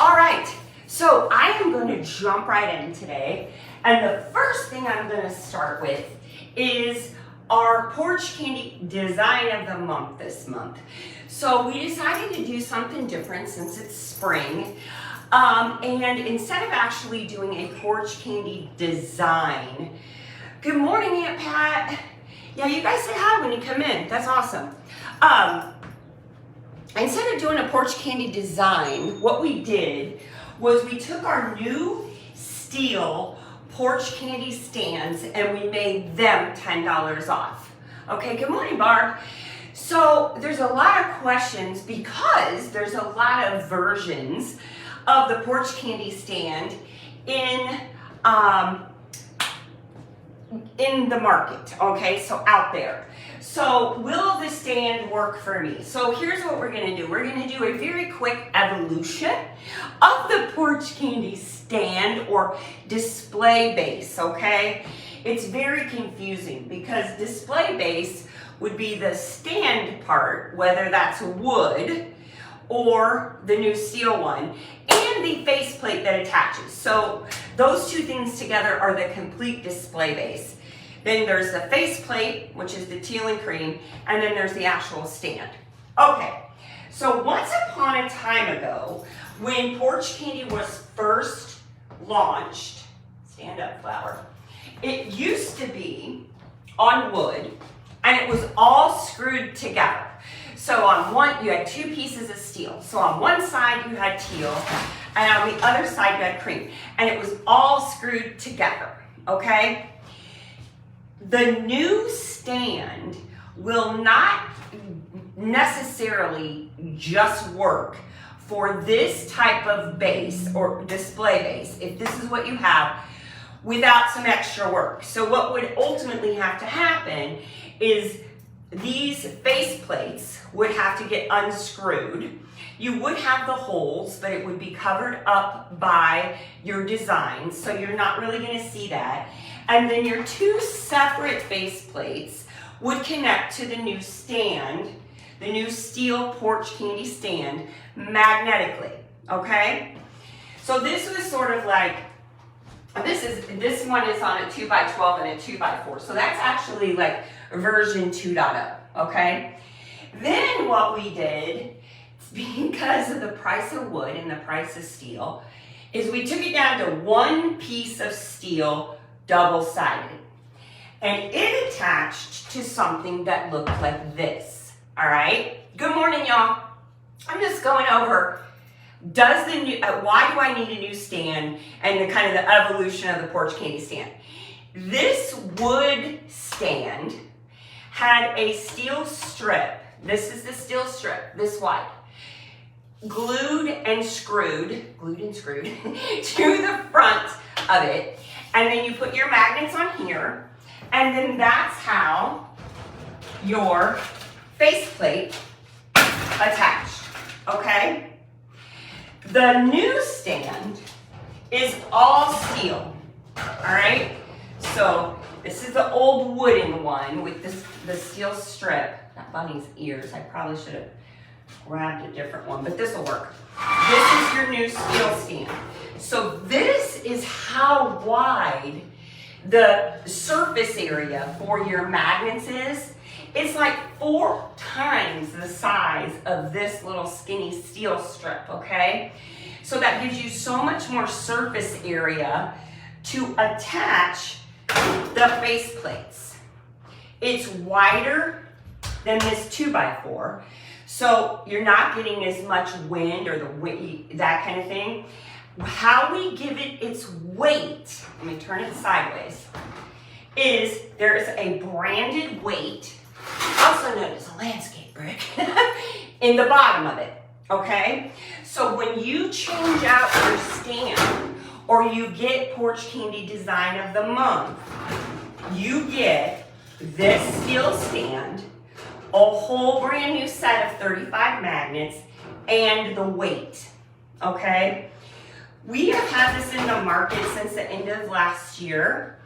All right, so I am going to jump right in today, and the first thing I'm going to start with is our porch candy design of the month this month. So we decided to do something different since it's spring, and instead of actually doing a porch candy design, good morning, Aunt Pat. Yeah, you guys say hi when you come in. That's awesome. Instead of doing a porch candy design, what we did was we took our new steel porch candy stands and we made them $10 off. Okay, good morning, Barb. So there's a lot of questions because there's a lot of versions of the porch candy stand in the market, okay, so out there. So will the stand work for me? So here's what we're gonna do. We're gonna do a very quick evolution of the porch candy stand or display base, okay? It's very confusing because display base would be the stand part, whether that's wood or the new steel one, and the faceplate that attaches. So those two things together are the complete display base. Then there's the faceplate, which is the teal and cream, and then there's the actual stand. Okay, so once upon a time ago, when porch candy was first launched, stand up, flower, it used to be on wood, and it was all screwed together. So on one, you had two pieces of steel. So on one side you had teal, and on the other side you had cream, and it was all screwed together, okay? The new stand will not necessarily just work for this type of base or display base, if this is what you have, without some extra work. So what would ultimately have to happen is these face plates would have to get unscrewed. You would have the holes, but it would be covered up by your design, so you're not really going to see that. And then your two separate face plates would connect to the new stand, the new steel porch candy stand, magnetically, okay? So this was sort of like, this one is on a 2x12 and a 2x4, so that's actually like version 2.0, okay? Then what we did, because of the price of wood and the price of steel, is we took it down to one piece of steel, double-sided, and it attached to something that looked like this. All right, good morning, y'all. I'm just going over, does the new why do I need a new stand and the kind of the evolution of the porch candy stand. This wood stand had a steel strip. This is the steel strip, this white, glued and screwed to the front of it. And then you put your magnets on here, and then that's how your faceplate attached, okay? The new stand is all steel, all right? So this is the old wooden one with the steel strip. That bunny's ears, I probably should have grabbed a different one, but this will work. This is your new steel stand. So this is how wide the surface area for your magnets is. It's like 4 times the size of this little skinny steel strip, okay? So that gives you so much more surface area to attach the face plates. It's wider than this 2x4. So you're not getting as much wind or that kind of thing. How we give it its weight, let me turn it sideways, is there's a branded weight, also known as a landscape brick, in the bottom of it, okay? So when you change out your stand or you get Porch Candy Design of the Month, you get this steel stand, a whole brand new set of 35 magnets, and the weight, okay? We have had this in the market since the end of last year.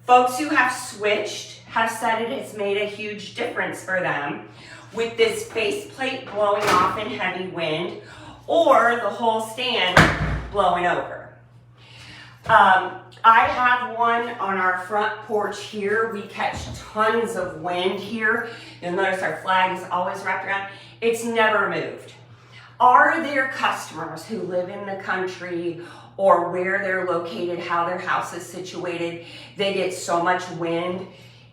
Folks who have switched have said it has made a huge difference for them with this faceplate blowing off in heavy wind, or the whole stand blowing over. I have one on our front porch here. We catch tons of wind here. You'll notice our flag is always wrapped around. It's never moved. Are there customers who live in the country or where they're located, how their house is situated, they get so much wind,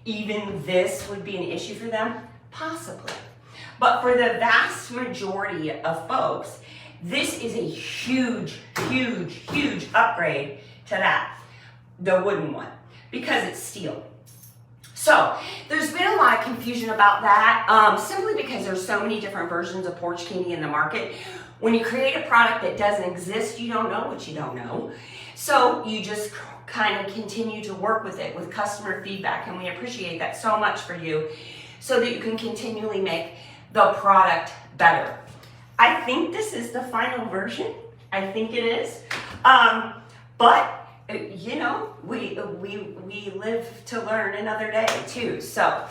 even this would be an issue for them? Possibly. But for the vast majority of folks, this is a huge, huge, huge upgrade to that, the wooden one, because it's steel. So there's been a lot of confusion about that, simply because there's so many different versions of Porch Candy in the market. When you create a product that doesn't exist, you don't know what you don't know. So you just kind of continue to work with it with customer feedback, and we appreciate that so much for you, so that you can continually make the product better. I think this is the final version. I think it is. But you know, we live to learn another day too. So